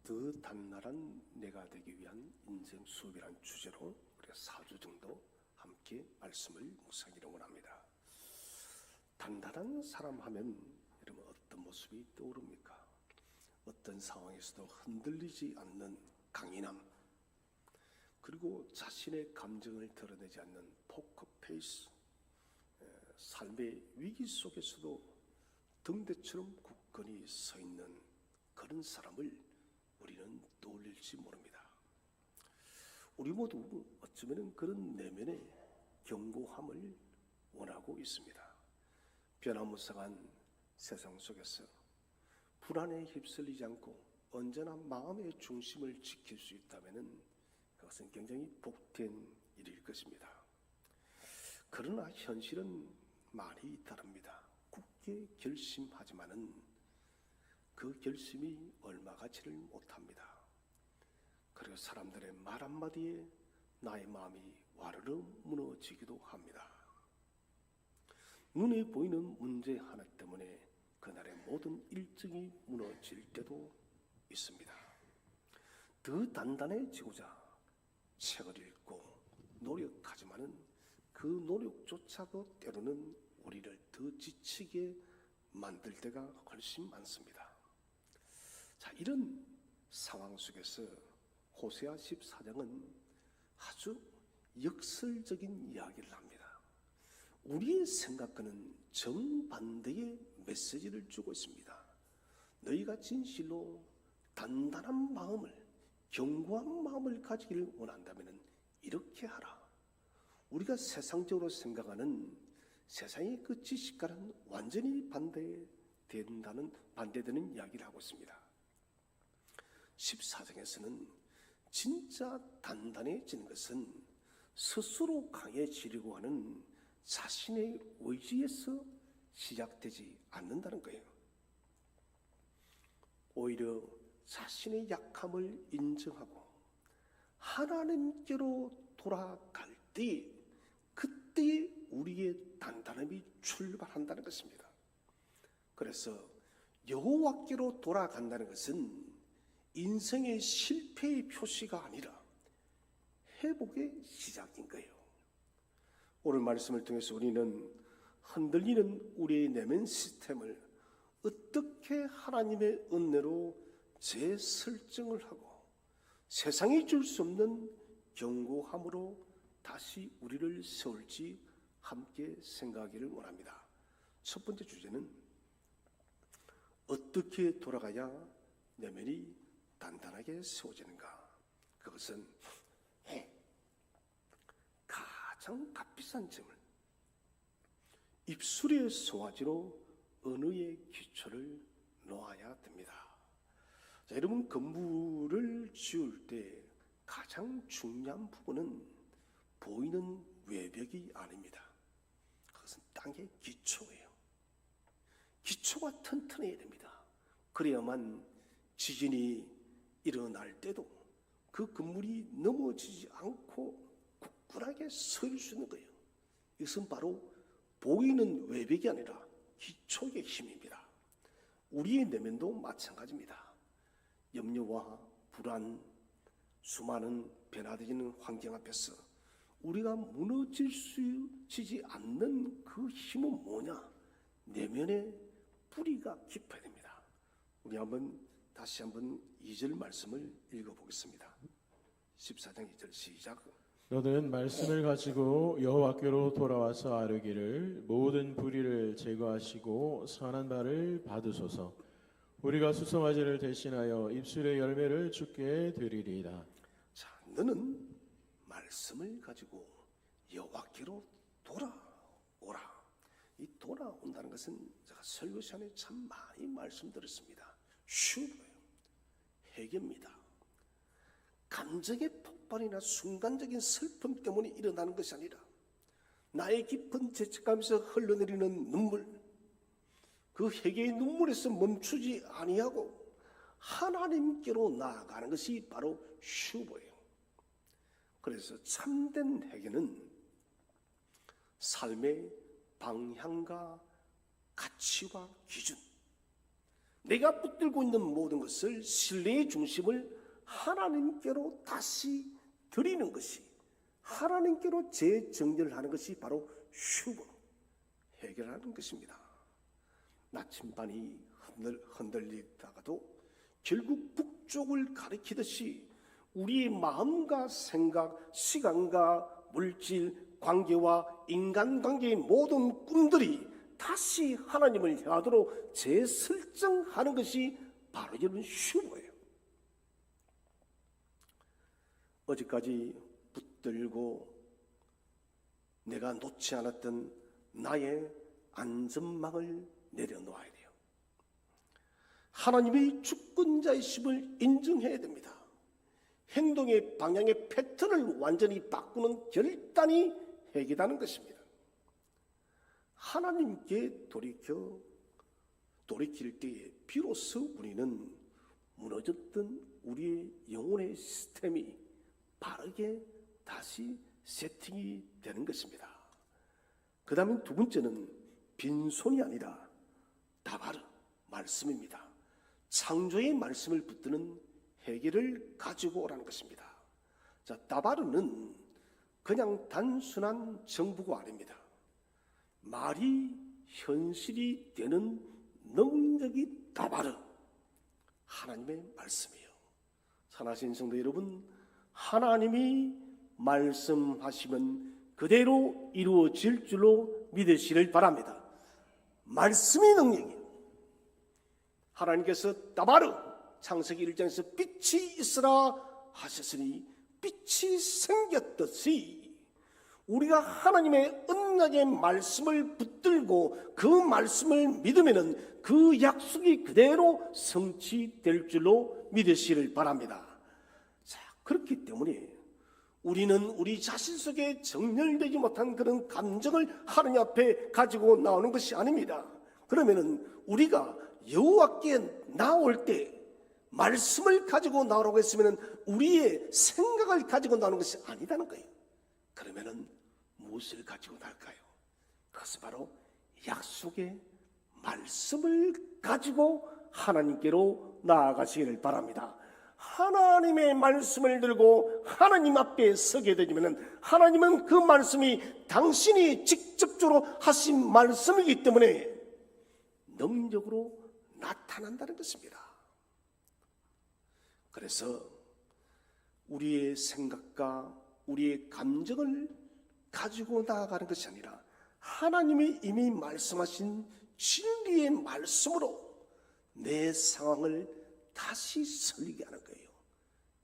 더 단단한 내가 되기 위한 인생 수업이라는 주제로 우리가 4주 정도 함께 말씀을 묵상하기를 원합니다. 단단한 사람 하면 여러분 어떤 모습이 떠오릅니까? 어떤 상황에서도 흔들리지 않는 강인함, 그리고 자신의 감정을 드러내지 않는 포커페이스, 삶의 위기 속에서도 등대처럼 굳건히 서 있는 그런 사람을 우리는 떠올릴지 모릅니다. 우리 모두 어쩌면 그런 내면의 견고함을 원하고 있습니다. 변화무쌍한 세상 속에서 불안에 휩쓸리지 않고 언제나 마음의 중심을 지킬 수 있다면 그것은 굉장히 복된 일일 것입니다. 그러나 현실은 많이 다릅니다. 굳게 결심하지만은 그 결심이 얼마 가지를 못합니다. 그리고 사람들의 말 한마디에 나의 마음이 와르르 무너지기도 합니다. 눈에 보이는 문제 하나 때문에 그날의 모든 일정이 무너질 때도 있습니다. 더 단단해지고자 책을 읽고 노력하지만은 그 노력조차도 때로는 우리를 더 지치게 만들 때가 훨씬 많습니다. 자, 이런 상황 속에서 호세아 14장은 아주 역설적인 이야기를 합니다. 우리의 생각과는 정반대의 메시지를 주고 있습니다. 너희가 진실로 단단한 마음을, 견고한 마음을 가지기를 원한다면 이렇게 하라. 우리가 세상적으로 생각하는 세상의 그 지식과는 완전히 반대되는 이야기를 하고 있습니다. 14장에서는 진짜 단단해지는 것은 스스로 강해지려고 하는 자신의 의지에서 시작되지 않는다는 거예요. 오히려 자신의 약함을 인정하고 하나님께로 돌아갈 때 그때 우리의 단단함이 출발한다는 것입니다. 그래서 여호와께로 돌아간다는 것은 인생의 실패의 표시가 아니라 회복의 시작인 거예요. 오늘 말씀을 통해서 우리는 흔들리는 우리의 내면 시스템을 어떻게 하나님의 은혜로 재설정을 하고 세상이 줄 수 없는 견고함으로 다시 우리를 세울지 함께 생각하기를 원합니다. 첫 번째 주제는 어떻게 돌아가야 내면이 단단하게 세워지는가? 그것은 가장 값비싼 점을 입술의 송아지로 언어의 기초를 놓아야 됩니다. 자, 여러분, 건물을 지을 때 가장 중요한 부분은 보이는 외벽이 아닙니다. 그것은 땅의 기초예요. 기초가 튼튼해야 됩니다. 그래야만 지진이 일어날 때도 그 건물이 넘어지지 않고 굳건하게 서 있을 수 있는 거예요. 이것은 바로 보이는 외벽이 아니라 기초의 힘입니다. 우리의 내면도 마찬가지입니다. 염려와 불안, 수많은 변화되는 환경 앞에서 우리가 무너지지 않는 그 힘은 뭐냐? 내면의 뿌리가 깊어야 됩니다. 우리 다시 한번 2절 말씀을 읽어보겠습니다. 14장 2절 시작. 너는 말씀을 가지고 여호와께로 돌아와서 아뢰기를 모든 불의를 제거하시고 선한 바를 받으소서. 우리가 수송아지를 대신하여 입술의 열매를 주께 드리리이다. 자, 너는 말씀을 가지고 여호와께로 돌아오라. 이 돌아온다는 것은 제가 설교 시간에 참 많이 말씀드렸습니다. 쉬운 거예요. 회개입니다. 감정의 폭발이나 순간적인 슬픔 때문에 일어나는 것이 아니라 나의 깊은 죄책감에서 흘러내리는 눈물, 그 회개의 눈물에서 멈추지 아니하고 하나님께로 나아가는 것이 바로 슈버예요. 그래서 참된 회개는 삶의 방향과 가치와 기준, 내가 붙들고 있는 모든 것을 신뢰의 중심을 하나님께로 다시 드리는 것이, 하나님께로 재정렬을 하는 것이 바로 슈브, 해결하는 것입니다. 나침반이 흔들리다가도 결국 북쪽을 가리키듯이 우리의 마음과 생각, 시간과 물질, 관계와 인간관계의 모든 꿈들이 다시 하나님을 향하도록 재설정하는 것이 바로 이런 슈브예요. 어제까지 붙들고 내가 놓지 않았던 나의 안전망을 내려놓아야 돼요. 하나님의 주권자이심을 인정해야 됩니다. 행동의 방향의 패턴을 완전히 바꾸는 결단이 해결하는 것입니다. 하나님께 돌이킬 때에 비로소 우리는 무너졌던 우리의 영혼의 시스템이 바르게 다시 세팅이 되는 것입니다. 그 다음에 두 번째는 빈손이 아니라 다바르, 말씀입니다. 창조의 말씀을 붙드는 해결을 가지고 오라는 것입니다. 자, 다바르는 그냥 단순한 정부가 아닙니다. 말이 현실이 되는 능력이 다바르, 하나님의 말씀이에요. 사랑하신 성도 여러분, 하나님이 말씀하시면 그대로 이루어질 줄로 믿으시길 바랍니다. 말씀이 능력이에요. 하나님께서 다바르, 창세기 1장에서 빛이 있으라 하셨으니 빛이 생겼듯이 우리가 하나님의 언약의 말씀을 붙들고 그 말씀을 믿으면 그 약속이 그대로 성취될 줄로 믿으시길 바랍니다. 자, 그렇기 때문에 우리는 우리 자신 속에 정렬되지 못한 그런 감정을 하나님 앞에 가지고 나오는 것이 아닙니다. 그러면은 우리가 여호와께 나올 때 말씀을 가지고 나오라고 했으면 우리의 생각을 가지고 나오는 것이 아니다는 거예요. 그러면은 무엇을 가지고 나올까요? 그것은 바로 약속의 말씀을 가지고 하나님께로 나아가시기를 바랍니다. 하나님의 말씀을 들고 하나님 앞에 서게 되면 하나님은 그 말씀이 당신이 직접적으로 하신 말씀이기 때문에 능력으로 나타난다는 것입니다. 그래서 우리의 생각과 우리의 감정을 가지고 나아가는 것이 아니라 하나님이 이미 말씀하신 진리의 말씀으로 내 상황을 다시 설계하는 거예요.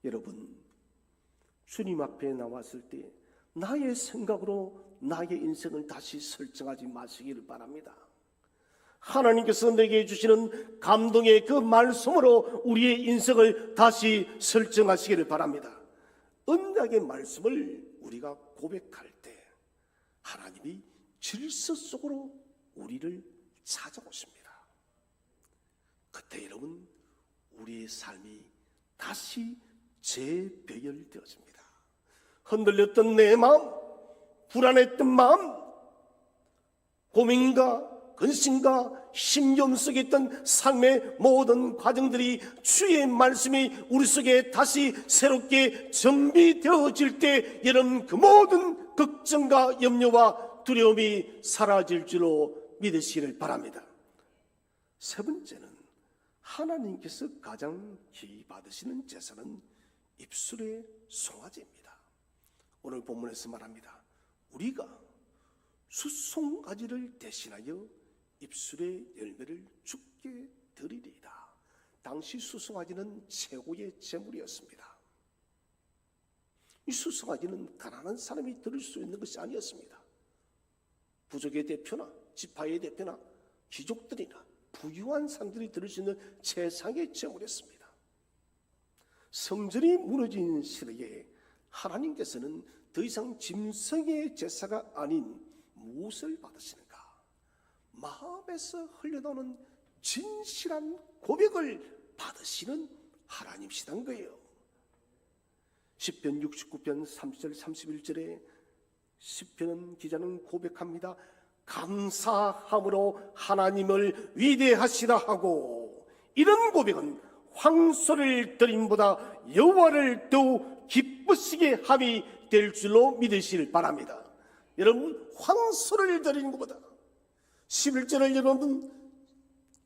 여러분, 주님 앞에 나왔을 때 나의 생각으로 나의 인생을 다시 설정하지 마시기를 바랍니다. 하나님께서 내게 주시는 감동의 그 말씀으로 우리의 인생을 다시 설정하시기를 바랍니다. 언약의 말씀을 우리가 고백할 때 하나님이 질서 속으로 우리를 찾아오십니다. 그때 여러분, 우리의 삶이 다시 재배열되어집니다. 흔들렸던 내 마음, 불안했던 마음, 고민과 근심과 심령 속에 있던 삶의 모든 과정들이 주의 말씀이 우리 속에 다시 새롭게 정비되어질 때 여러분 그 모든 걱정과 염려와 두려움이 사라질 줄로 믿으시기를 바랍니다. 세 번째는 하나님께서 가장 귀히 받으시는 제사는 입술의 송아지입니다. 오늘 본문에서 말합니다. 우리가 숫송아지를 대신하여 입술의 열매를 주께 드리리이다. 당시 수송아지는 최고의 제물이었습니다. 이 수송아지는 가난한 사람이 드릴 수 있는 것이 아니었습니다. 부족의 대표나 지파의 대표나 귀족들이나 부유한 사람들이 드릴 수 있는 최상의 제물이었습니다. 성전이 무너진 시대에 하나님께서는 더 이상 짐승의 제사가 아닌 무엇을 받으시는가? 마음에서 흘러나오는 진실한 고백을 받으시는 하나님이시단 거예요. 시편 69편 30절 31절에 시편 기자는 고백합니다. 감사함으로 하나님을 위대하시다 하고 이런 고백은 황소를 드림보다 여호와를 더욱 기쁘시게 함이 될 줄로 믿으시길 바랍니다. 여러분, 황소를 드리는 것보다 11절을 여러분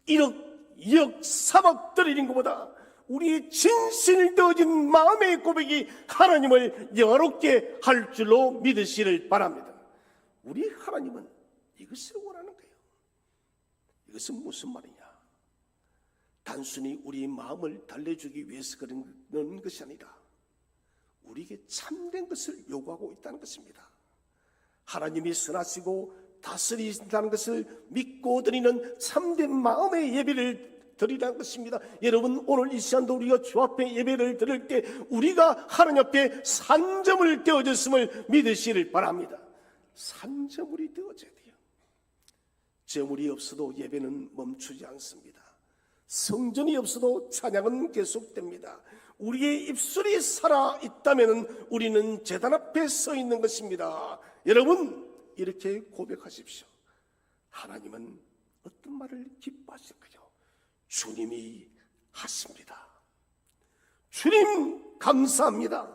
1억, 2억, 3억 드리는 것보다 우리의 진실 되어진 마음의 고백이 하나님을 영화롭게 할 줄로 믿으시길 바랍니다. 우리 하나님은 이것을 원하는 거예요. 이것은 무슨 말이냐? 단순히 우리 마음을 달래주기 위해서 그런 것이 아니라 우리에게 참된 것을 요구하고 있다는 것입니다. 하나님이 선하시고 다스리신다는 것을 믿고 드리는 참된 마음의 예배를 드리라는 것입니다. 여러분, 오늘 이 시간도 우리가 주 앞에 예배를 드릴 때 우리가 하나님 앞에 산저물 되어졌음을 믿으시길 바랍니다. 산저물이 되어져야 돼요. 제물이 없어도 예배는 멈추지 않습니다. 성전이 없어도 찬양은 계속됩니다. 우리의 입술이 살아있다면 우리는 제단 앞에 서 있는 것입니다. 여러분, 이렇게 고백하십시오. 하나님은 어떤 말을 기뻐하실까요? 주님이 하십니다. 주님 감사합니다.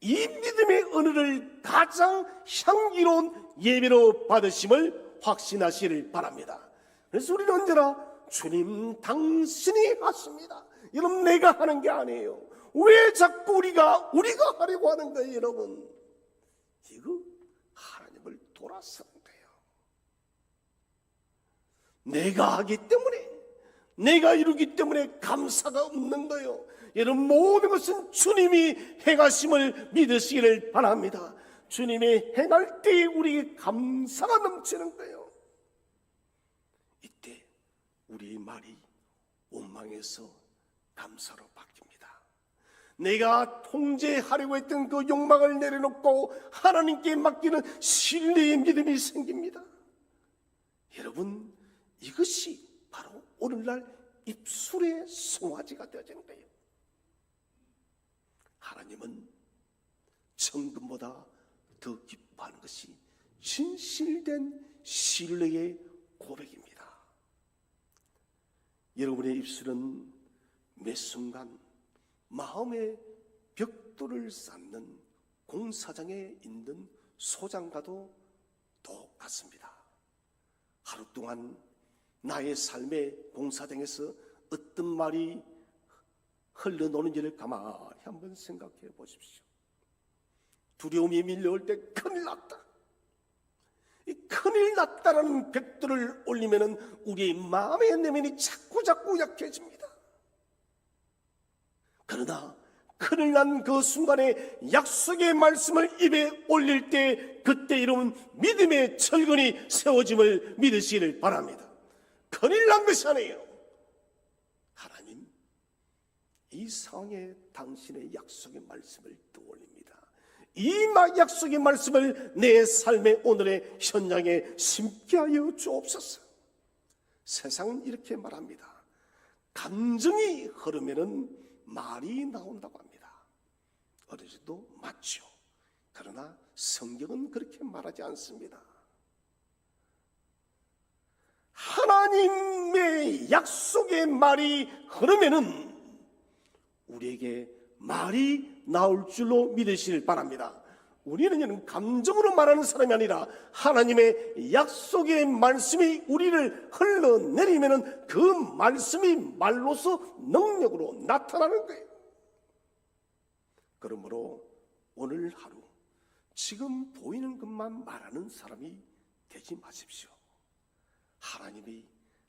이 믿음의 은혜를 가장 향기로운 예배로 받으심을 확신하시길 바랍니다. 그래서 우리는 언제나 주님 당신이 하십니다. 여러분, 내가 하는 게 아니에요. 왜 자꾸 우리가 하려고 하는 거예요? 여러분, 이거 하나님을 돌아서는 거예요. 내가 하기 때문에, 내가 이루기 때문에 감사가 없는 거예요. 여러분, 모든 것은 주님이 행하심을 믿으시기를 바랍니다. 주님이 행할 때에 우리에게 감사가 넘치는 거예요. 이때 우리의 말이 원망에서 감사로 바뀝니다. 내가 통제하려고 했던 그 욕망을 내려놓고 하나님께 맡기는 신뢰의 믿음이 생깁니다. 여러분, 이것이 바로 오늘날 입술의 송아지가 되어지는 거예요. 하나님은 천금보다 더 기뻐하는 것이 진실된 신뢰의 고백입니다. 여러분의 입술은 매 순간 마음의 벽돌을 쌓는 공사장에 있는 소장과도 똑같습니다. 하루 동안 나의 삶의 공사장에서 어떤 말이 흘러노는지를 가만히 한번 생각해 보십시오. 두려움이 밀려올 때 큰일 났다. 이 큰일 났다라는 벽돌을 올리면은 우리의 마음의 내면이 자꾸 약해집니다. 그러나 큰일 난 그 순간에 약속의 말씀을 입에 올릴 때 그때 이루는 믿음의 철근이 세워짐을 믿으시기를 바랍니다. 큰일 난 것이 아니에요. 하나님, 이 상황에 당신의 약속의 말씀을 떠올립니다. 이 약속의 말씀을 내 삶의 오늘의 현장에 심게 하여 주옵소서. 세상은 이렇게 말합니다. 감정이 흐르면은 말이 나온다고 합니다. 어디서도 맞죠. 그러나 성경은 그렇게 말하지 않습니다. 하나님의 약속의 말이 흐르면은 우리에게 말이 나올 줄로 믿으시길 바랍니다. 우리는 감정으로 말하는 사람이 아니라 하나님의 약속의 말씀이 우리를 흘러내리면은 그 말씀이 말로서 능력으로 나타나는 거예요. 그러므로 오늘 하루 지금 보이는 것만 말하는 사람이 되지 마십시오. 하나님이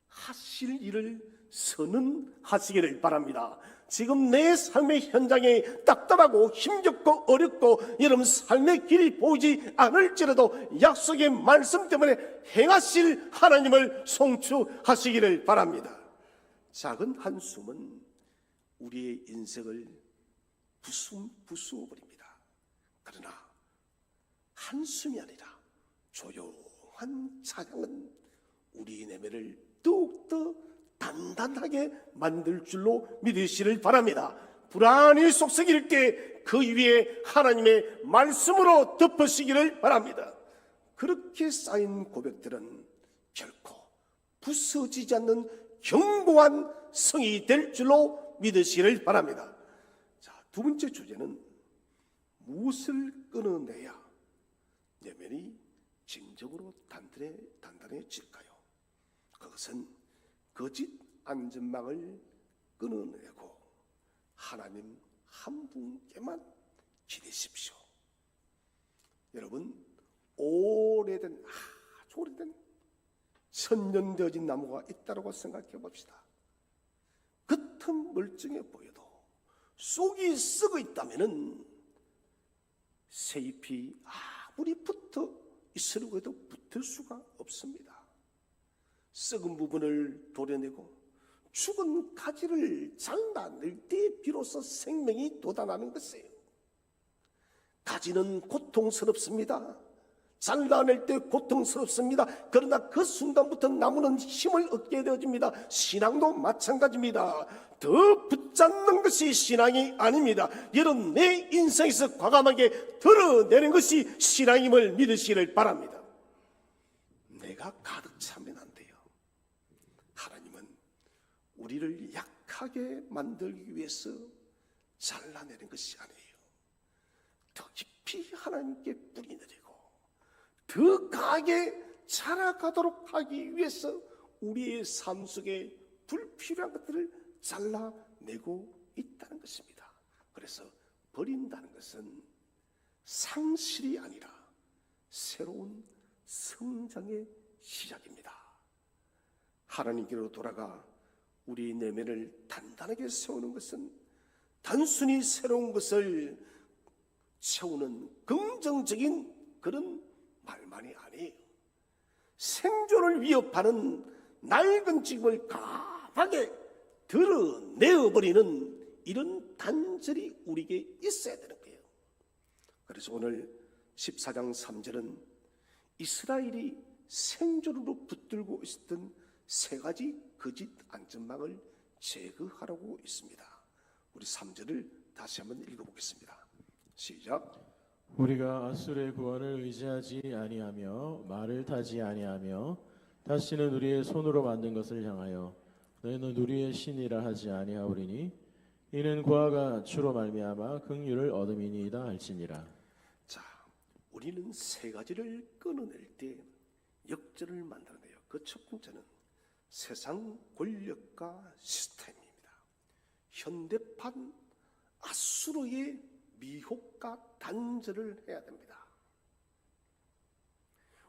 하실 일을 선언하시기를 바랍니다. 지금 내 삶의 현장에 답답하고 힘겹고 어렵고 여러분 삶의 길이 보이지 않을지라도 약속의 말씀 때문에 행하실 하나님을 송축하시기를 바랍니다. 작은 한숨은 우리의 인생을 부수어버립니다. 그러나 한숨이 아니라 조용한 찬양은 우리의 내면을 더욱더 단단하게 만들 줄로 믿으시길 바랍니다. 불안이 속삭일 때 그 위에 하나님의 말씀으로 덮으시기를 바랍니다. 그렇게 쌓인 고백들은 결코 부서지지 않는 견고한 성이 될 줄로 믿으시길 바랍니다. 자, 두 번째 주제는 무엇을 끊어내야 내면이 진정으로 단단해질까요? 그것은 거짓 안전망을 끊어내고 하나님 한 분께만 기대십시오. 여러분, 아주 오래된 천년 되어진 나무가 있다고 생각해 봅시다. 겉은 멀쩡해 보여도 속이 썩어 있다면은 새잎이 아무리 붙어 있으려고 해도 붙을 수가 없습니다. 썩은 부분을 도려내고 죽은 가지를 잘라낼 때 비로소 생명이 돋아나는 것이에요. 가지는 고통스럽습니다. 잘라낼 때 고통스럽습니다. 그러나 그 순간부터 나무는 힘을 얻게 되어집니다. 신앙도 마찬가지입니다. 더 붙잡는 것이 신앙이 아닙니다. 여러분, 내 인생에서 과감하게 드러내는 것이 신앙임을 믿으시기를 바랍니다. 내가 가득 차면 안 돼요. 하나님은 우리를 약하게 만들기 위해서 잘라내는 것이 아니에요. 더 깊이 하나님께 뿌리 내리고 더 강하게 자라가도록 하기 위해서 우리의 삶 속에 불필요한 것들을 잘라내고 있다는 것입니다. 그래서 버린다는 것은 상실이 아니라 새로운 성장의 시작입니다. 하나님께로 돌아가 우리 내면을 단단하게 세우는 것은 단순히 새로운 것을 채우는 긍정적인 그런 말만이 아니에요. 생존을 위협하는 낡은 짐을 강하게 드러내어버리는 이런 단절이 우리에게 있어야 되는 거예요. 그래서 오늘 14장 3절은 이스라엘이 생존으로 붙들고 있었던 세 가지 거짓 안전망을 제거하라고 있습니다. 우리 3절을 다시 한번 읽어보겠습니다. 시작. 우리가 아수르의 구원을 의지하지 아니하며 말을 타지 아니하며 다시는 우리의 손으로 만든 것을 향하여 너희는 우리의 신이라 하지 아니하오리니 이는 그와가 주로 말미암아 긍휼을 얻음이니이다 할지니라. 자, 우리는 세 가지를 끊어낼 때 역전을 만들어내요. 그 첫 번째는 세상 권력과 시스템입니다. 현대판 아수르의 미혹과 단절을 해야 됩니다.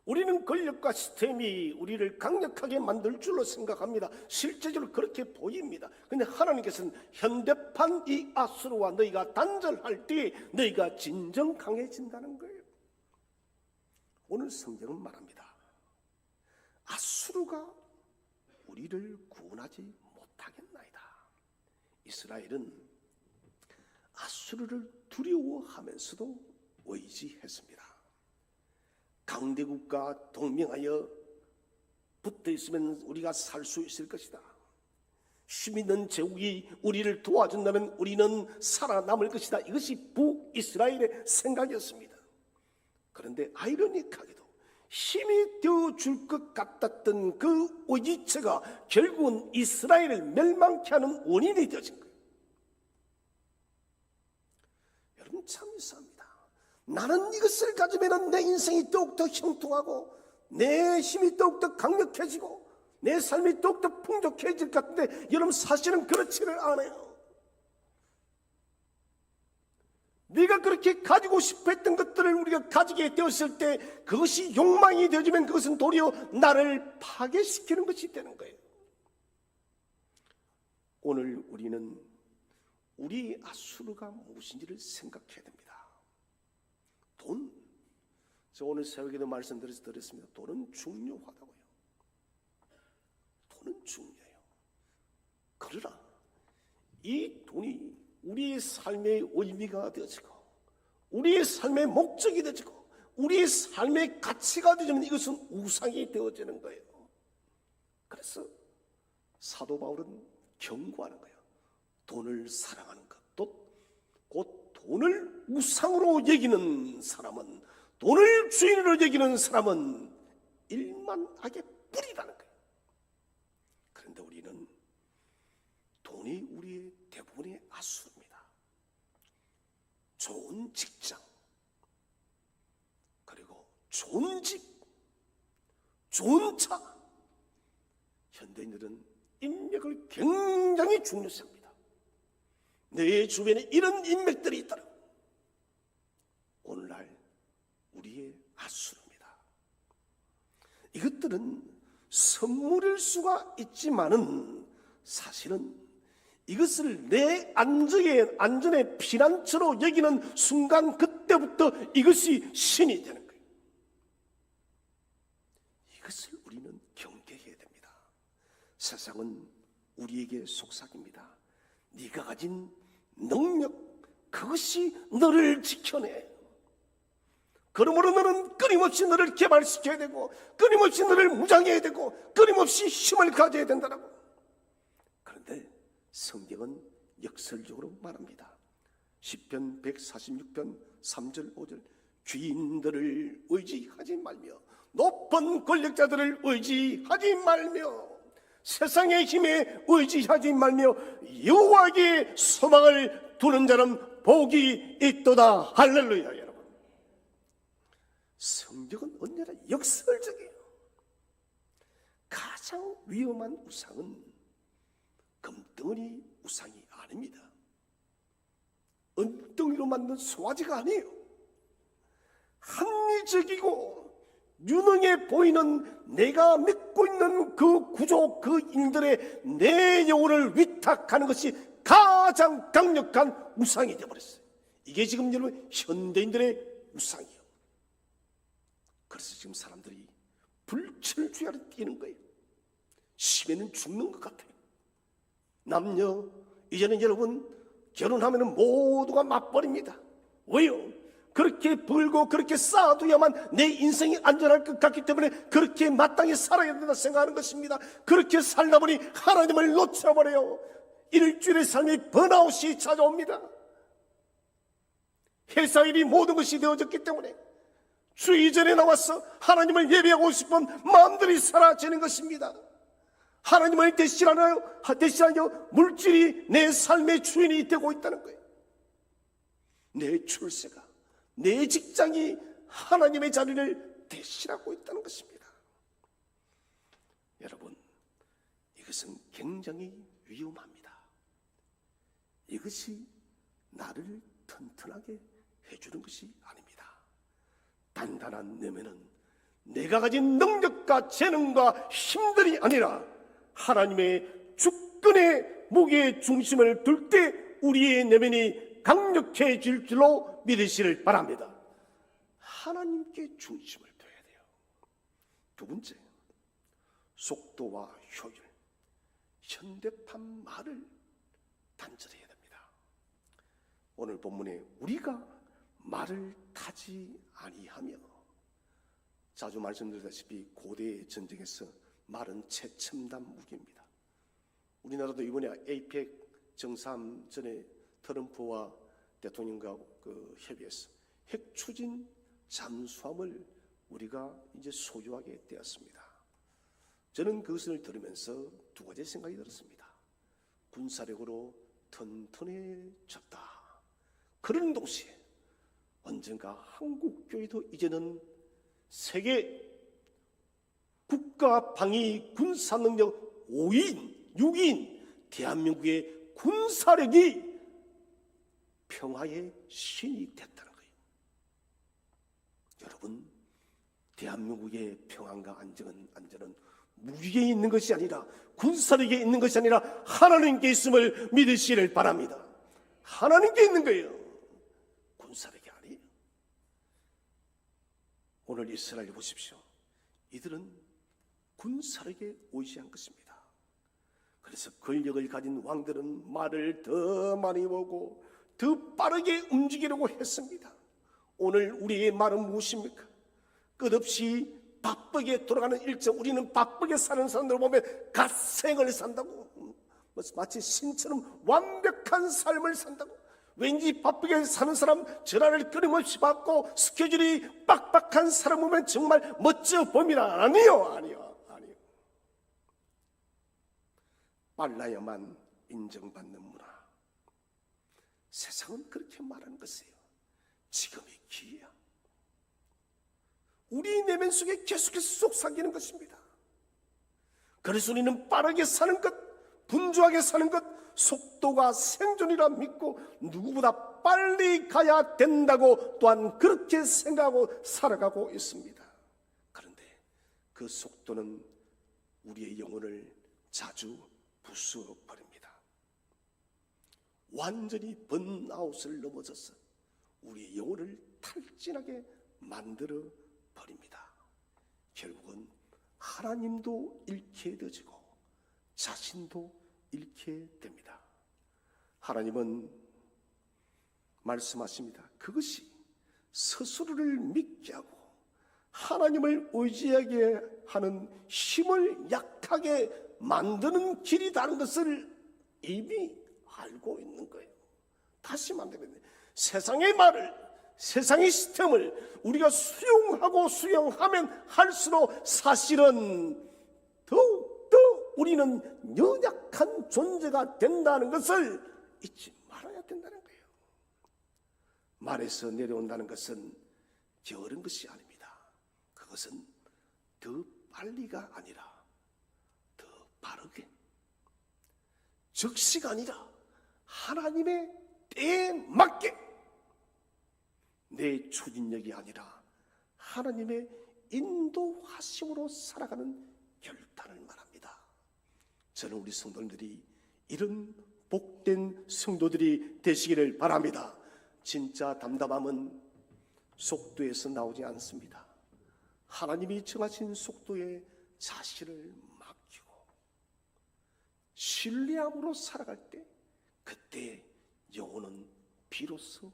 우리는 권력과 시스템이 우리를 강력하게 만들 줄로 생각합니다. 실제적으로 그렇게 보입니다. 그런데 하나님께서는 현대판 이 아수르와 너희가 단절할 때 너희가 진정 강해진다는 거예요. 오늘 성경은 말합니다. 아수르가 우리를 구원하지 못하겠나이다. 이스라엘은 아수르를 두려워하면서도 의지했습니다. 강대국과 동맹하여 붙어있으면 우리가 살 수 있을 것이다. 힘있는 제국이 우리를 도와준다면 우리는 살아남을 것이다. 이것이 북이스라엘의 생각이었습니다. 그런데 아이러니하게도 힘이 되어줄 것 같았던 그 의지체가 결국은 이스라엘을 멸망케 하는 원인이 되어진 거예요. 여러분, 참 이상합니다. 나는 이것을 가지면 내 인생이 더욱더 형통하고 내 힘이 더욱더 강력해지고 내 삶이 더욱더 풍족해질 것 같은데 여러분, 사실은 그렇지를 않아요. 네가 그렇게 가지고 싶어 했던 것들을 우리가 가지게 되었을 때 그것이 욕망이 되어지면 그것은 도리어 나를 파괴시키는 것이 되는 거예요. 오늘 우리는 우리 아수르가 무엇인지를 생각해야 됩니다. 돈. 저 오늘 새벽에도 말씀드렸습니다. 돈은 중요하다고요. 돈은 중요해요. 그러나 이 돈이 우리의 삶의 의미가 되어지고 우리의 삶의 목적이 되어지고 우리의 삶의 가치가 되어지면 이것은 우상이 되어지는 거예요. 그래서 사도 바울은 경고하는 거예요. 돈을 사랑하는 것, 또 곧 돈을 우상으로 여기는 사람은, 돈을 주인으로 여기는 사람은 일만하게 뿌리라는 거예요. 그런데 우리는 돈이 우리의 대부분의 아수입니다. 좋은 직장, 그리고 좋은 집, 좋은 차. 현대인들은 인맥을 굉장히 중요시합니다. 내 주변에 이런 인맥들이 있다면 오늘날 우리의 아수입니다. 이것들은 선물일 수가 있지만은 사실은 이것을 내 안전의 피난처로 여기는 순간 그때부터 이것이 신이 되는 거예요. 이것을 우리는 경계해야 됩니다. 세상은 우리에게 속삭입니다. 네가 가진 능력, 그것이 너를 지켜내. 그러므로 너는 끊임없이 너를 개발시켜야 되고, 끊임없이 너를 무장해야 되고, 끊임없이 힘을 가져야 된다고. 그런데 성경은 역설적으로 말합니다. 시편 146편 3절 5절 귀인들을 의지하지 말며 높은 권력자들을 의지하지 말며 세상의 힘에 의지하지 말며 여호와에게 소망을 두는 자는 복이 있도다. 할렐루야. 여러분, 성경은 언제나 역설적이에요. 가장 위험한 우상은 금덩어리 우상이 아닙니다. 은덩이로 만든 송아지가 아니에요. 합리적이고 유능해 보이는 내가 믿고 있는 그 구조, 그 인들의 내 영혼을 위탁하는 것이 가장 강력한 우상이 되어버렸어요. 이게 지금 여러분 현대인들의 우상이에요. 그래서 지금 사람들이 불철주야로 뛰는 거예요. 심해는 죽는 것 같아요. 남녀 이제는 여러분 결혼하면 모두가 맞벌입니다. 왜요? 그렇게 벌고 그렇게 쌓아둬야만 내 인생이 안전할 것 같기 때문에 그렇게 마땅히 살아야 된다 생각하는 것입니다. 그렇게 살다 보니 하나님을 놓쳐버려요. 일주일의 삶이 번아웃이 찾아옵니다. 회사일이 모든 것이 되어졌기 때문에 주 이전에 나와서 하나님을 예배하고 싶은 마음들이 사라지는 것입니다. 하나님을 대신하여 물질이 내 삶의 주인이 되고 있다는 거예요. 내 출세가, 내 직장이 하나님의 자리를 대신하고 있다는 것입니다. 여러분, 이것은 굉장히 위험합니다. 이것이 나를 튼튼하게 해주는 것이 아닙니다. 단단한 내면은 내가 가진 능력과 재능과 힘들이 아니라 하나님의 주권의 무게의 중심을 둘 때 우리의 내면이 강력해질 줄로 믿으시를 바랍니다. 하나님께 중심을 둬야 돼요. 두 번째, 속도와 효율. 현대판 말을 단절해야 됩니다. 오늘 본문에 우리가 말을 타지 아니하며, 자주 말씀드렸다시피 고대 전쟁에서 말은 최첨단 무기입니다. 우리나라도 이번에 APEC 정상 전에 트럼프와 대통령과 협의해서 핵 추진 잠수함을 우리가 이제 소유하게 되었습니다. 저는 그것을 들으면서 두 가지 생각이 들었습니다. 군사력으로 튼튼해졌다. 그런 동시에 언젠가 한국교회도 이제는 세계 국가 방위 군사 능력 5인, 6인 대한민국의 군사력이 평화의 신이 됐다는 거예요. 여러분, 대한민국의 평안과 안전은 무기에 있는 것이 아니라, 군사력에 있는 것이 아니라 하나님께 있음을 믿으시길 바랍니다. 하나님께 있는 거예요. 군사력이 아니에요. 오늘 이스라엘 보십시오. 이들은 군사력에 의지한 것입니다. 그래서 권력을 가진 왕들은 말을 더 많이 보고 더 빠르게 움직이려고 했습니다. 오늘 우리의 말은 무엇입니까? 끝없이 바쁘게 돌아가는 일정. 우리는 바쁘게 사는 사람들을 보면 갓생을 산다고, 마치 신처럼 완벽한 삶을 산다고. 왠지 바쁘게 사는 사람, 전화를 끊임없이 받고 스케줄이 빡빡한 사람 보면 정말 멋져 보입니다. 아니요. 빨라야만 인정받는 문화. 세상은 그렇게 말하는 것이에요. 지금이 기회야. 우리 내면 속에 계속해서 속삭이는 것입니다. 그래서 우리는 빠르게 사는 것, 분주하게 사는 것, 속도가 생존이라 믿고 누구보다 빨리 가야 된다고 또한 그렇게 생각하고 살아가고 있습니다. 그런데 그 속도는 우리의 영혼을 자주 부숴버립니다. 완전히 번아웃을 넘어져서 우리의 영혼을 탈진하게 만들어 버립니다. 결국은 하나님도 잃게 되어지고 자신도 잃게 됩니다. 하나님은 말씀하십니다. 그것이 스스로를 믿게 하고 하나님을 의지하게 하는 힘을 약하게 만드는 길이라는 것을 이미 알고 있는 거예요. 다시 말하면 세상의 말을, 세상의 시스템을 우리가 수용하면 할수록 사실은 더욱더 우리는 연약한 존재가 된다는 것을 잊지 말아야 된다는 거예요. 말에서 내려온다는 것은 게으른 것이 아닙니다. 그것은 더 빨리가 아니라 더 바르게, 즉시가 아니라 하나님의 때에 맞게, 내 추진력이 아니라 하나님의 인도하심으로 살아가는 결단을 말합니다. 저는 우리 성도들이 이런 복된 성도들이 되시기를 바랍니다. 진짜 담담함은 속도에서 나오지 않습니다. 하나님이 정하신 속도에 자신을 맡기고 신뢰함으로 살아갈 때, 그때 영혼은 비로소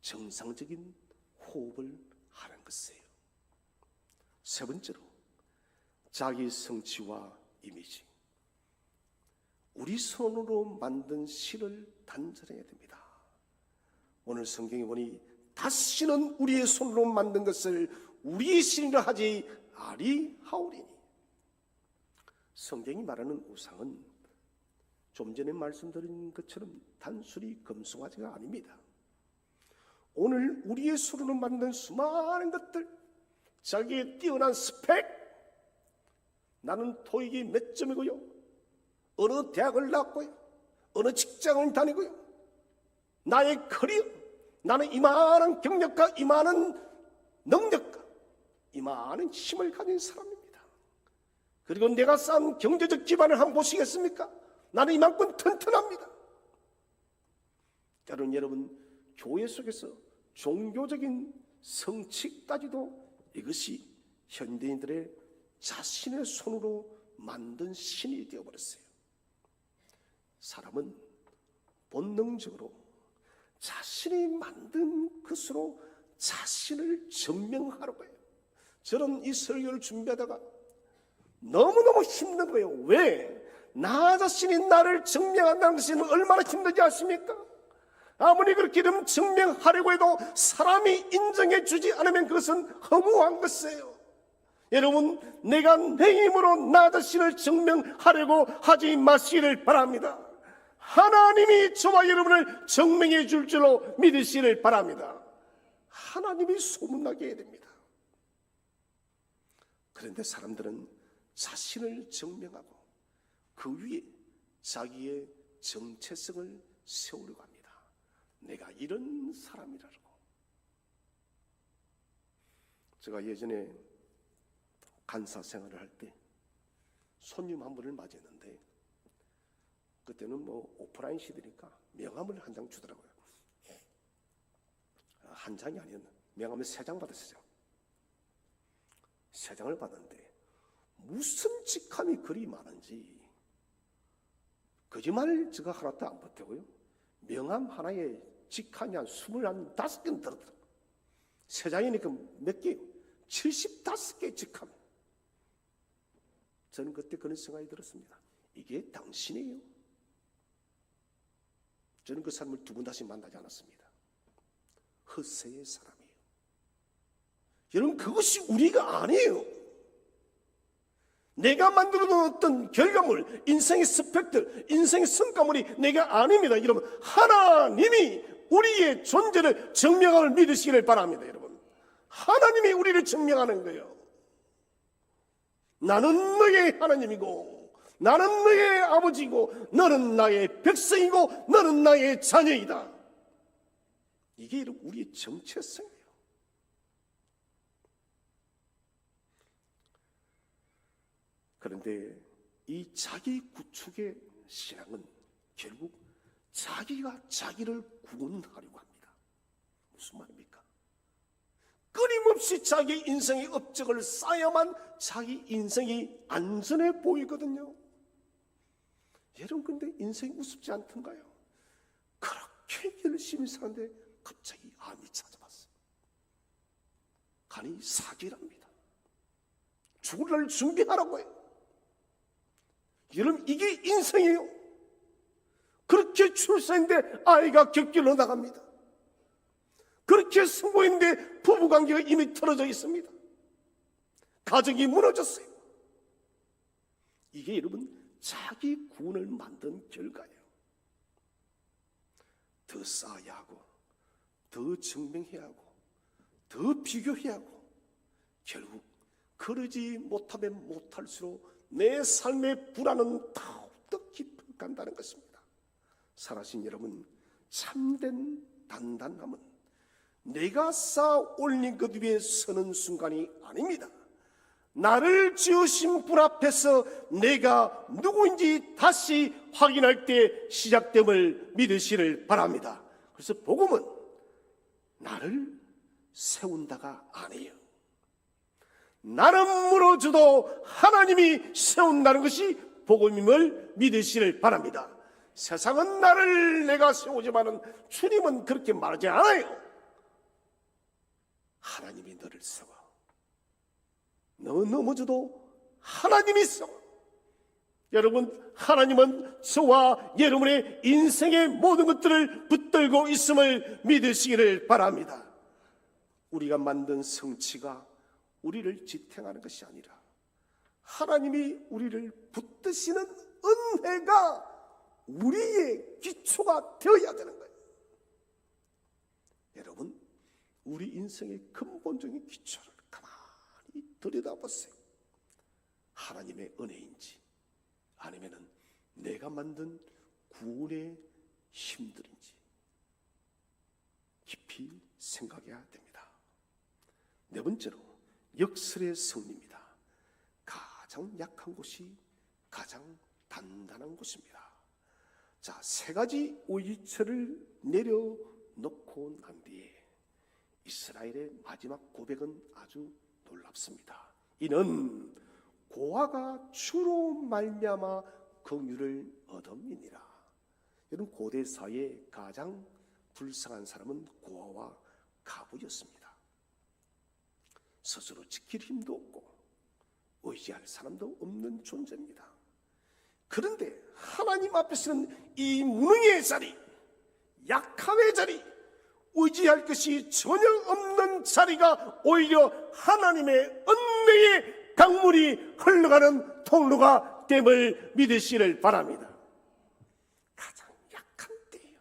정상적인 호흡을 하는 것이에요. 세 번째로, 자기 성취와 이미지. 우리 손으로 만든 신을 단절해야 됩니다. 오늘 성경에 보니 다시는 우리의 손으로 만든 것을 우리의 신이라 하지 아니하오리니. 성경이 말하는 우상은 좀 전에 말씀드린 것처럼 단순히 금송아지가 아닙니다. 오늘 우리의 손으로 만든 수많은 것들, 자기의 뛰어난 스펙, 나는 토익이 몇 점이고요, 어느 대학을 나왔고요, 어느 직장을 다니고요, 나의 커리어, 나는 이만한 경력과 이만한 능력과 이만한 힘을 가진 사람입니다. 그리고 내가 쌓은 경제적 기반을 한번 보시겠습니까? 나는 이만큼 튼튼합니다. 때로는 여러분, 교회 속에서 종교적인 성취까지도 이것이 현대인들의 자신의 손으로 만든 신이 되어버렸어요. 사람은 본능적으로 자신이 만든 것으로 자신을 증명하려고 해요. 저는 이 설교를 준비하다가 너무너무 힘든 거예요. 왜? 나 자신이 나를 증명한다는 것이 얼마나 힘든지 아십니까? 아무리 그렇게 이름 증명하려고 해도 사람이 인정해 주지 않으면 그것은 허무한 것이에요. 여러분, 내가 내 힘으로 나 자신을 증명하려고 하지 마시기를 바랍니다. 하나님이 저와 여러분을 증명해 줄 줄로 믿으시기를 바랍니다. 하나님이 소문나게 해야 됩니다. 그런데 사람들은 자신을 증명하고 그 위에 자기의 정체성을 세우려고 합니다. 내가 이런 사람이라고. 제가 예전에 간사 생활을 할 때 손님 한 분을 맞이했는데, 그때는 뭐 오프라인 시대니까 명함을 한 장 주더라고요. 한 장이 아니었나, 명함을 3장 받았어요. 3장을 받았는데 무슨 직함이 그리 많은지, 거짓말 제가 하나도 안 보태고요, 명함 하나에 직함이 한 25개는 들었더라고요. 3장이니까 몇 개요? 75개 직함. 저는 그때 그런 생각이 들었습니다. 이게 당신이에요? 저는 그 사람을 2번 다시 만나지 않았습니다. 허세의 사람이에요. 여러분, 그것이 우리가 아니에요. 내가 만들어 놓은 어떤 결과물, 인생의 스펙들, 인생의 성과물이 내가 아닙니다. 여러분, 하나님이 우리의 존재를 증명함을 믿으시기를 바랍니다. 여러분, 하나님이 우리를 증명하는 거예요. 나는 너의 하나님이고, 나는 너의 아버지고, 너는 나의 백성이고, 너는 나의 자녀이다. 이게 우리의 정체성이에요. 그런데 이 자기 구축의 신앙은 결국 자기가 자기를 구원하려고 합니다. 무슨 말입니까? 끊임없이 자기 인생의 업적을 쌓아야만 자기 인생이 안전해 보이거든요. 여러분, 근데 인생이 우습지 않던가요? 그렇게 열심히 사는데 갑자기 암이 찾아왔어요. 간이 사기랍니다. 죽을 날 준비하라고 해요. 여러분, 이게 인생이에요. 그렇게 출세했는데 아이가 곁길로 나갑니다. 그렇게 성공했는데 부부관계가 이미 틀어져 있습니다. 가정이 무너졌어요. 이게 여러분 자기 구원을 만든 결과예요. 더 쌓아야 하고, 더 증명해야 하고, 더 비교해야 하고, 결국 그러지 못하면 못할수록 내 삶의 불안은 더욱더 깊어간다는 것입니다. 살아신 여러분, 참된 단단함은 내가 쌓아 올린 것 위에 서는 순간이 아닙니다. 나를 지으신 분 앞에서 내가 누구인지 다시 확인할 때 시작됨을 믿으시를 바랍니다. 그래서 복음은 나를 세운다가 아니에요. 나는 무너져도 하나님이 세운다는 것이 복음임을 믿으시를 바랍니다. 세상은 나를 내가 세우지만은 주님은 그렇게 말하지 않아요. 하나님이 너를 세워. 너 넘어져도 하나님이 세워. 여러분, 하나님은 저와 여러분의 인생의 모든 것들을 붙들고 있음을 믿으시기를 바랍니다. 우리가 만든 성취가 우리를 지탱하는 것이 아니라 하나님이 우리를 붙드시는 은혜가 우리의 기초가 되어야 되는 거예요. 여러분, 우리 인생의 근본적인 기초를 가만히 들여다보세요. 하나님의 은혜인지 아니면 내가 만든 구원의 힘들인지 깊이 생각해야 됩니다. 네 번째로 역설의 성리입니다. 가장 약한 곳이 가장 단단한 곳입니다. 자, 세 가지 오이철을 내려놓고 난 뒤에 이스라엘의 마지막 고백은 아주 놀랍습니다. 이는 고아가 주로 말미암아 긍휼을 얻음이니라. 여러분, 고대 사회의 가장 불쌍한 사람은 고아와 가부였습니다. 스스로 지킬 힘도 없고 의지할 사람도 없는 존재입니다. 그런데 하나님 앞에서는 이 무능의 자리, 약함의 자리, 의지할 것이 전혀 없는 자리가 오히려 하나님의 은혜의 강물이 흘러가는 통로가 됨을 믿으시를 바랍니다. 가장 약한 때예요.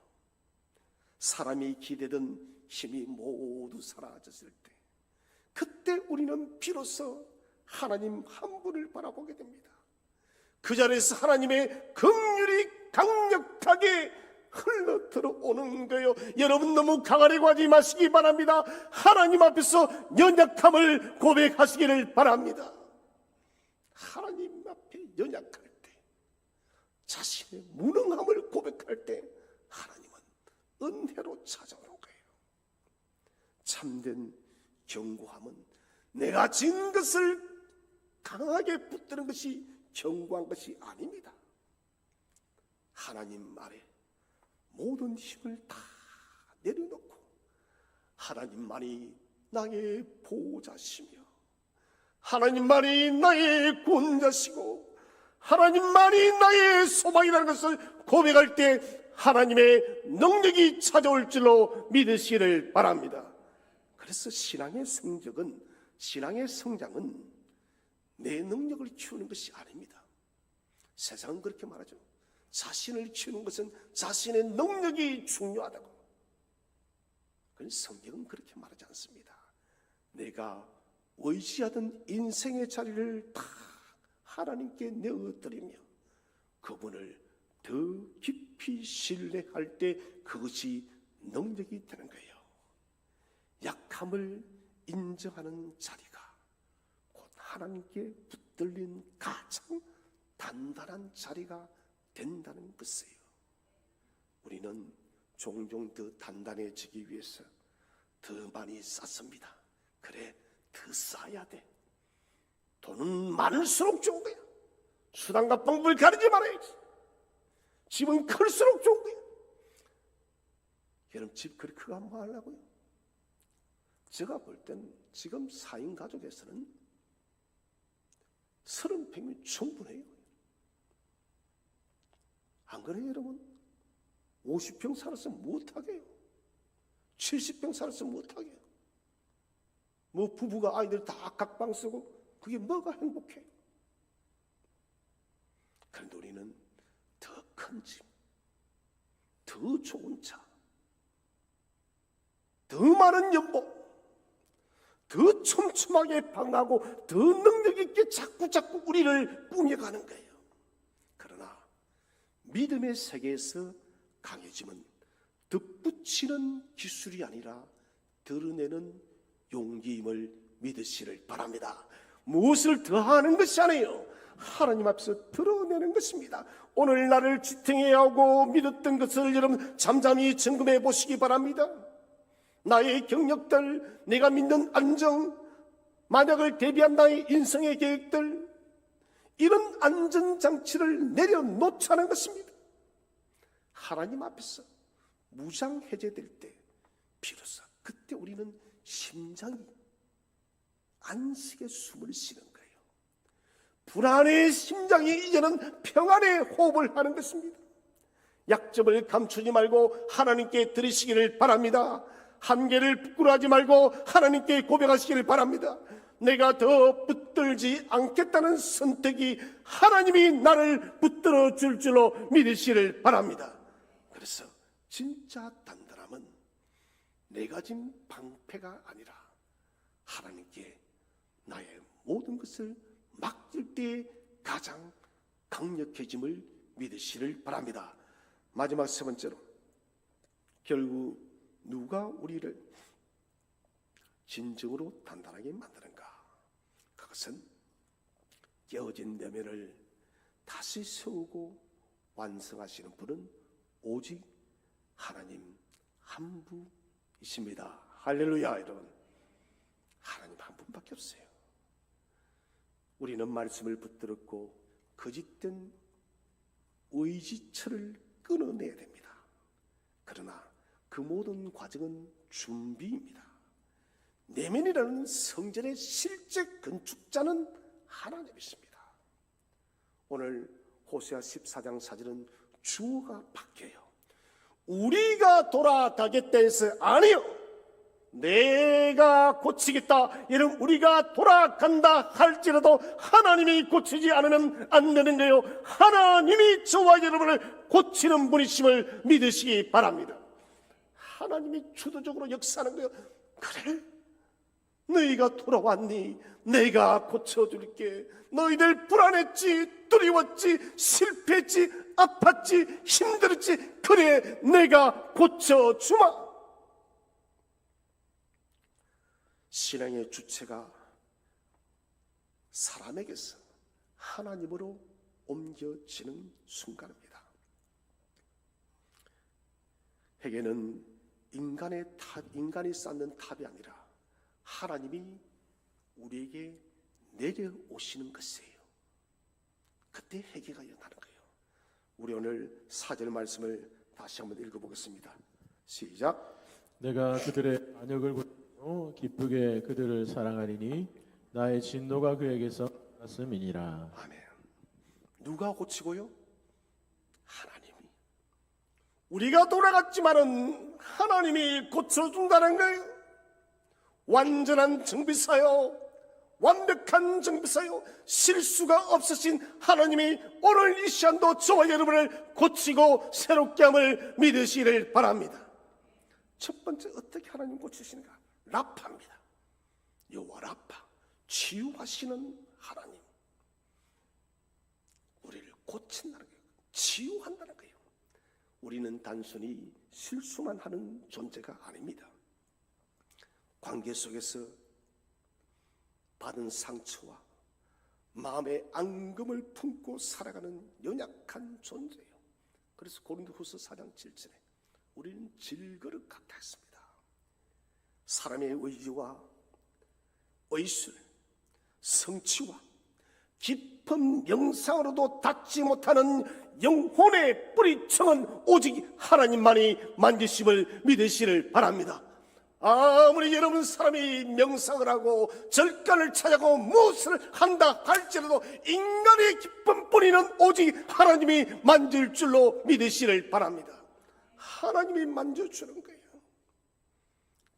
사람이 기대던 힘이 모두 사라졌을 때, 그때 우리는 비로소 하나님 한 분을 바라보게 됩니다. 그 자리에서 하나님의 긍휼이 강력하게 흘러 들어오는 거예요. 여러분, 너무 강하려고 하지 마시기 바랍니다. 하나님 앞에서 연약함을 고백하시기를 바랍니다. 하나님 앞에 연약할 때, 자신의 무능함을 고백할 때 하나님은 은혜로 찾아오는 거예요. 참된 견고함은 내가 진 것을 강하게 붙드는 것이 견고한 것이 아닙니다. 하나님 아래 모든 힘을 다 내려놓고 하나님만이 나의 보호자시며 하나님만이 나의 구원자시고 하나님만이 나의 소망이라는 것을 고백할 때 하나님의 능력이 찾아올 줄로 믿으시기를 바랍니다. 그래서 신앙의 성장은 내 능력을 키우는 것이 아닙니다. 세상은 그렇게 말하죠. 자신을 키우는 것은 자신의 능력이 중요하다고. 그런데 성경은 그렇게 말하지 않습니다. 내가 의지하던 인생의 자리를 다 하나님께 내어드리며 그분을 더 깊이 신뢰할 때 그것이 능력이 되는 거예요. 약함을 인정하는 자리가 곧 하나님께 붙들린 가장 단단한 자리가 된다는 것이에요. 우리는 종종 더 단단해지기 위해서 더 많이 쌓습니다. 그래, 더 쌓아야 돼. 돈은 많을수록 좋은 거야. 수단과 방법을 가리지 말아야지. 집은 클수록 좋은 거야. 여러분, 집 그리 크가 뭐 하려고요? 제가 볼 땐 지금 4인 가족에서는 30평이 충분해요. 안 그래요, 여러분? 50평 살아서 못하게요. 70평 살아서 못하게요. 뭐 부부가 아이들 다 각방 쓰고 그게 뭐가 행복해? 그런데 우리는 더 큰 집, 더 좋은 차, 더 많은 연봉, 더 촘촘하게 방하고 더 능력 있게 자꾸 우리를 꾸며가는 거예요. 그러나 믿음의 세계에서 강해짐은 덧붙이는 기술이 아니라 드러내는 용기임을 믿으시길 바랍니다. 무엇을 더하는 것이 아니에요. 하나님 앞에서 드러내는 것입니다. 오늘 나를 지탱해야 하고 믿었던 것을 여러분 잠잠히 점검해 보시기 바랍니다. 나의 경력들, 내가 믿는 안정, 만약을 대비한 나의 인생의 계획들, 이런 안전장치를 내려놓자는 것입니다. 하나님 앞에서 무장해제될 때 비로소 그때 우리는 심장이 안식의 숨을 쉬는 거예요. 불안의 심장이 이제는 평안의 호흡을 하는 것입니다. 약점을 감추지 말고 하나님께 드리시기를 바랍니다. 한계를 부끄러워하지 말고 하나님께 고백하시기를 바랍니다. 내가 더 붙들지 않겠다는 선택이 하나님이 나를 붙들어 줄 줄로 믿으시기를 바랍니다. 그래서 진짜 단단함은 내가 진 방패가 아니라 하나님께 나의 모든 것을 맡길 때 가장 강력해짐을 믿으시기를 바랍니다. 마지막 세 번째로, 결국 누가 우리를 진정으로 단단하게 만드는가? 그것은 깨어진 내면을 다시 세우고 완성하시는 분은 오직 하나님 한 분이십니다. 할렐루야. 여러분, 하나님 한 분밖에 없어요. 우리는 말씀을 붙들었고 거짓된 의지처를 끊어내야 됩니다. 그러나 그 모든 과정은 준비입니다. 내면이라는 성전의 실제 건축자는 하나님이십니다. 오늘 호세아 14장 4절은 주어가 바뀌어요. 우리가 돌아가겠다 해서 아니요, 내가 고치겠다. 여러분, 우리가 돌아간다 할지라도 하나님이 고치지 않으면 안 되는 거예요. 하나님이 저와 여러분을 고치는 분이심을 믿으시기 바랍니다. 하나님이 주도적으로 역사하는 거예요. 그래, 너희가 돌아왔니? 내가 고쳐줄게. 너희들 불안했지, 두려웠지, 실패했지, 아팠지, 힘들었지. 그래, 내가 고쳐주마. 신앙의 주체가 사람에게서 하나님으로 옮겨지는 순간입니다. 회개는 인간이 쌓는 탑이 아니라 하나님이 우리에게 내려오시는 것이에요. 그때 회개가 일어나는 거예요. 우리 오늘 4절 말씀을 다시 한번 읽어보겠습니다. 시작. 내가 그들의 안역을 고치고 기쁘게 그들을 사랑하리니 나의 진노가 그에게서 났음이니라. 아멘. 누가 고치고요? 하나님이. 우리가 돌아갔지만은 하나님이 고쳐준다는 거예요. 완전한 정비사요, 완벽한 정비사요 실수가 없으신 하나님이 오늘 이 시간도 저와 여러분을 고치고 새롭게 함을 믿으시기를 바랍니다. 첫 번째, 어떻게 하나님 고치시는가? 라파입니다. 여호와 라파, 치유하시는 하나님. 우리를 고친다는 거예요. 치유한다는 거예요. 우리는 단순히 실수만 하는 존재가 아닙니다. 관계 속에서 받은 상처와 마음의 앙금을 품고 살아가는 연약한 존재예요. 그래서 고린도후서 4장 7절에 우리는 질그릇 같다 했습니다. 사람의 의지와 의술, 성취와 깊은 명상으로도 닿지 못하는 영혼의 뿌리청은 오직 하나님만이 만지심을 믿으시를 바랍니다. 아무리 여러분 사람이 명상을 하고 절간을 찾아고 무엇을 한다 할지라도 인간의 기쁜 뿌리는 오직 하나님이 만질 줄로 믿으시를 바랍니다. 하나님이 만져주는 거예요.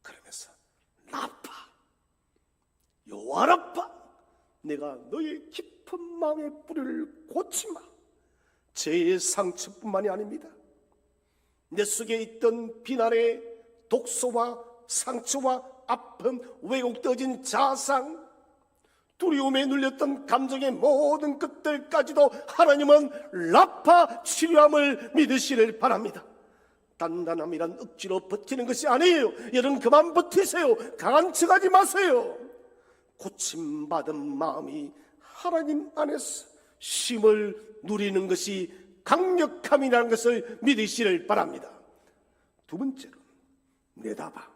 그러면서 라파, 여호와 라파, 내가 너의 깊은 마음의 뿌리를 고치마. 죄의 상처뿐만이 아닙니다. 내 속에 있던 비난의 독소와 상처와 아픔, 왜곡되어진 자상, 두려움에 눌렸던 감정의 모든 것들까지도 하나님은 라파 치료함을 믿으시길 바랍니다. 단단함이란 억지로 버티는 것이 아니에요. 여러분 그만 버티세요. 강한 척하지 마세요. 고침받은 마음이 하나님 안에서 쉼을 누리는 것이 강력함이라는 것을 믿으시길 바랍니다. 두 번째로 내다봐,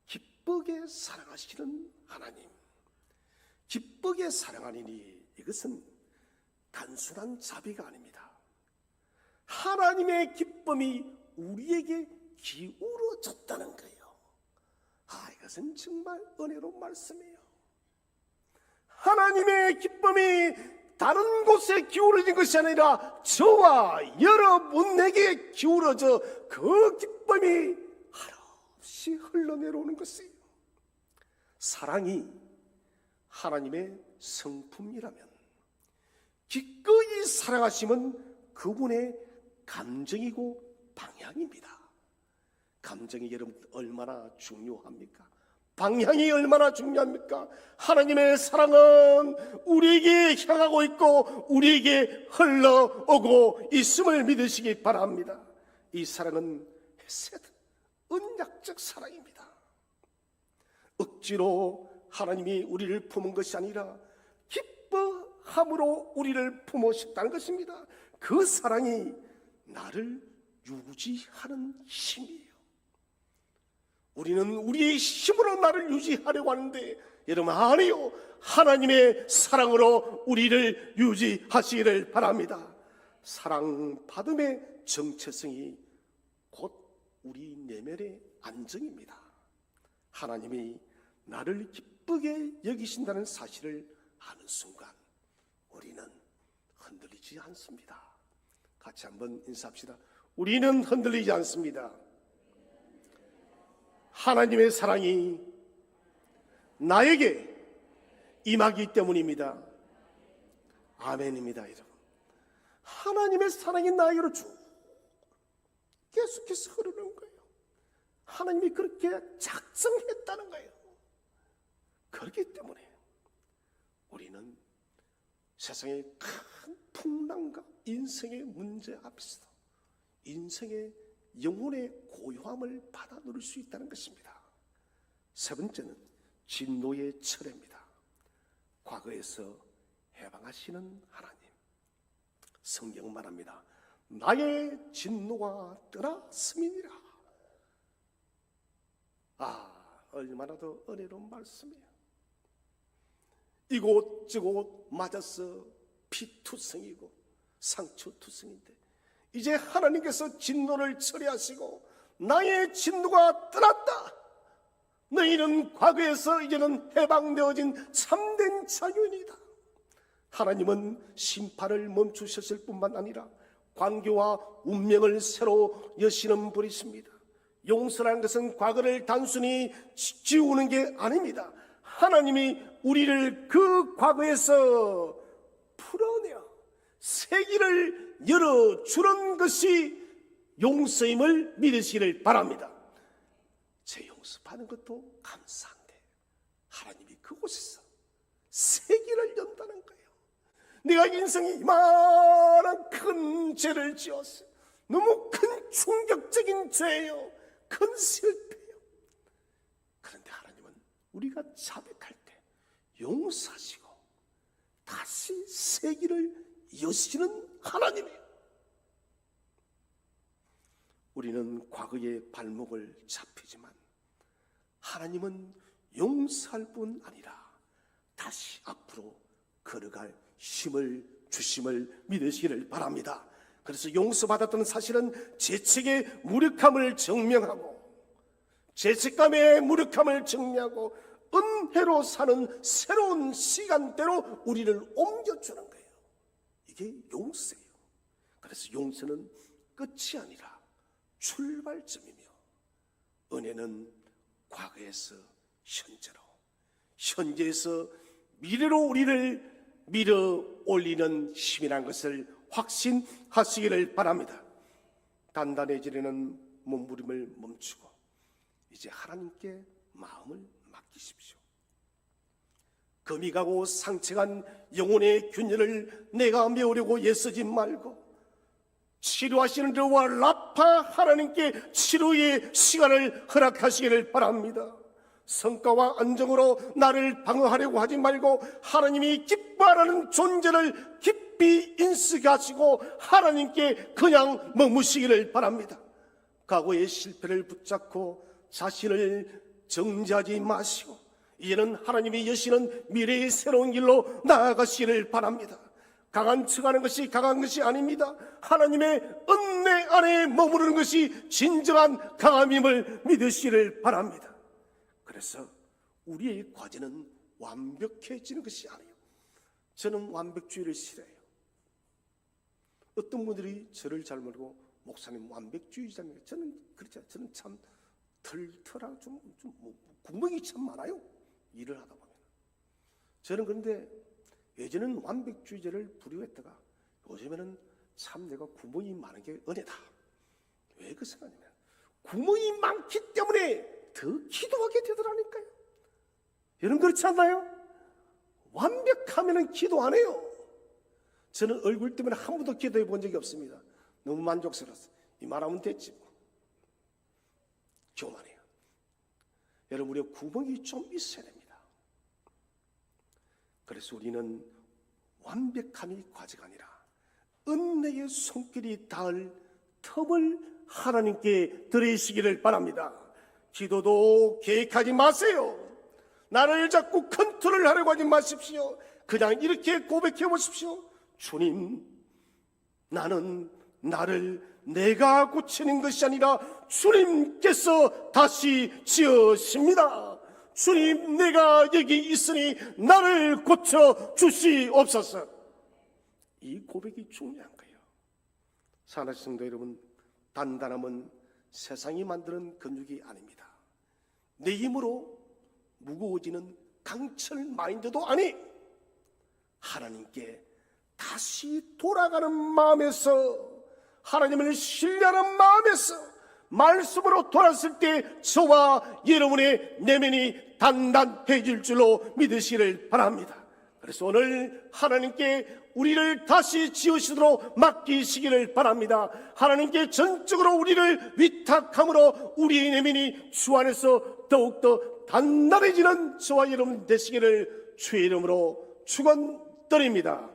기쁘게 사랑하시는 하나님. 기쁘게 사랑하니니 이것은 단순한 자비가 아닙니다. 하나님의 기쁨이 우리에게 기울어졌다는 거예요. 이것은 정말 은혜로운 말씀이에요. 하나님의 기쁨이 다른 곳에 기울어진 것이 아니라 저와 여러분에게 기울어져 그 기쁨이 한없이 흘러내려오는 것이에요. 사랑이 하나님의 성품이라면 기꺼이 사랑하심은 그분의 감정이고 방향입니다. 감정이 여러분 얼마나 중요합니까? 방향이 얼마나 중요합니까? 하나님의 사랑은 우리에게 향하고 있고 우리에게 흘러오고 있음을 믿으시기 바랍니다. 이 사랑은 헤세드, 언약적 사랑입니다. 억지로 하나님이 우리를 품은 것이 아니라 기뻐함으로 우리를 품으셨다는 것입니다. 그 사랑이 나를 유지하는 힘이에요. 우리는 우리의 힘으로 나를 유지하려고 하는데 여러분 아니요, 하나님의 사랑으로 우리를 유지하시기를 바랍니다. 사랑받음의 정체성이 곧 우리 내면의 안정입니다. 하나님이 나를 기쁘게 여기신다는 사실을 아는 순간 우리는 흔들리지 않습니다. 같이 한번 인사합시다. 우리는 흔들리지 않습니다. 하나님의 사랑이 나에게 임하기 때문입니다. 아멘입니다. 여러분, 하나님의 사랑이 나에게로 쭉 계속해서 흐르는 거예요. 하나님이 그렇게 작정했다는 거예요. 그렇기 때문에 우리는 세상의 큰 풍랑과 인생의 문제 앞에서도 인생의 영혼의 고요함을 받아 누릴 수 있다는 것입니다. 세 번째는 진노의 철회입니다. 과거에서 해방하시는 하나님. 성경은 말합니다. 나의 진노가 떠났음이니라. 얼마나 더 은혜로운 말씀이에요. 이곳저곳 맞아서 피투성이고 상처투성인데 이제 하나님께서 진노를 처리하시고 나의 진노가 떠났다. 너희는 과거에서 이제는 해방되어진 참된 자유인이다. 하나님은 심판을 멈추셨을 뿐만 아니라 관계와 운명을 새로 여시는 분이십니다. 용서라는 것은 과거를 단순히 지우는 게 아닙니다. 하나님이 우리를 그 과거에서 풀어내어 새 길을 열어주는 것이 용서임을 믿으시기를 바랍니다. 제 용서받는 것도 감사한데 하나님이 그곳에서 새 길을 연다는 거예요. 내가 인생에 이만한 큰 죄를 지었어요. 너무 큰 충격적인 죄예요. 큰 실패예요. 그런데 하나님은 우리가 자백할 때 용서하시고 다시 새 길을 여시는 하나님이에요. 우리는 과거의 발목을 잡히지만 하나님은 용서할 뿐 아니라 다시 앞으로 걸어갈 힘을 주심을 믿으시기를 바랍니다. 그래서 용서받았던 사실은 죄책의 무력함을 증명하고 죄책감의 무력함을 증명하고 은혜로 사는 새로운 시간대로 우리를 옮겨주는 거예요. 이게 용서예요. 그래서 용서는 끝이 아니라 출발점이며 은혜는 과거에서 현재로 현재에서 미래로 우리를 밀어 올리는 힘이란 것을 확신하시기를 바랍니다. 단단해지려는 몸부림을 멈추고 이제 하나님께 마음을 맡기십시오. 금이 가고 상처간 영혼의 균열을 내가 메우려고 애쓰지 말고 치료하시는 저와 라파 하나님께 치료의 시간을 허락하시기를 바랍니다. 성과와 안정으로 나를 방어하려고 하지 말고 하나님이 기뻐하는 존재를 깊이 인식하시고 하나님께 그냥 머무시기를 바랍니다. 과거의 실패를 붙잡고 자신을 정지하지 마시고 이제는 하나님이 여시는 미래의 새로운 길로 나아가시기를 바랍니다. 강한 척하는 것이 강한 것이 아닙니다. 하나님의 은혜 안에 머무르는 것이 진정한 강함임을 믿으시기를 바랍니다. 그래서 우리의 과제는 완벽해지는 것이 아니에요. 저는 완벽주의를 싫어해요. 어떤 분들이 저를 잘 모르고 목사님 완벽주의자입니까? 저는 그렇지 않아요. 저는 참 털털하고 좀 구멍이 참 많아요. 일을 하다 보면. 저는 그런데 예전에는 완벽주의자를 부류했다가 요즘에는 참 내가 구멍이 많은 게 은혜다. 왜 그 생각이냐면 구멍이 많기 때문에 더 기도하게 되더라니까요. 여러분 그렇지 않나요? 완벽하면 기도 안 해요. 저는 얼굴 때문에 한 번도 기도해 본 적이 없습니다. 너무 만족스러웠어요. 이 말하면 됐지 뭐. 교만해요. 여러분 우리가 구멍이 좀 있어야 됩니다. 그래서 우리는 완벽함이 과제가 아니라 은혜의 손길이 닿을 틈을 하나님께 드리시기를 바랍니다. 기도도 계획하지 마세요. 나를 자꾸 컨트롤 하려고 하지 마십시오. 그냥 이렇게 고백해 보십시오. 주님, 나는 나를 내가 고치는 것이 아니라 주님께서 다시 지으십니다. 주님, 내가 여기 있으니 나를 고쳐 주시옵소서. 이 고백이 중요한 거예요. 사랑하는 성도 여러분, 단단함은 세상이 만드는 근육이 아닙니다. 내 힘으로 무거워지는 강철 마인드도 아니, 하나님께 다시 돌아가는 마음에서, 하나님을 신뢰하는 마음에서 말씀으로 돌아섰을 때 저와 여러분의 내면이 단단해질 줄로 믿으시기를 바랍니다. 그래서 오늘 하나님께 우리를 다시 지으시도록 맡기시기를 바랍니다. 하나님께 전적으로 우리를 위탁함으로 우리의 내면이 주 안에서 더욱더 단단해지는 저와 여러분 되시기를 주의 이름으로 축원드립니다.